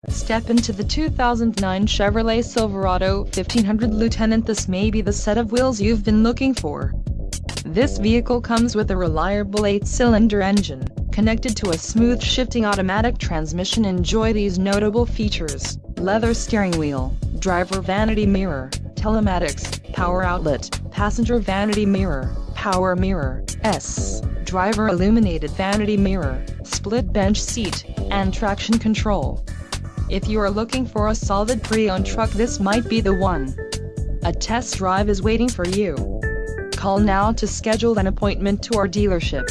Step into the 2009 Chevrolet Silverado 1500 Lieutenant. This may be the set of wheels you've been looking for. This vehicle comes with a reliable 8-cylinder engine, connected to a smooth shifting automatic transmission. Enjoy these notable features: leather steering wheel, driver vanity mirror, telematics, power outlet, passenger vanity mirror, power mirror, driver illuminated vanity mirror, split bench seat, and traction control. If you are looking for a solid pre-owned truck, this might be the one. A test drive is waiting for you. Call now to schedule an appointment to our dealership.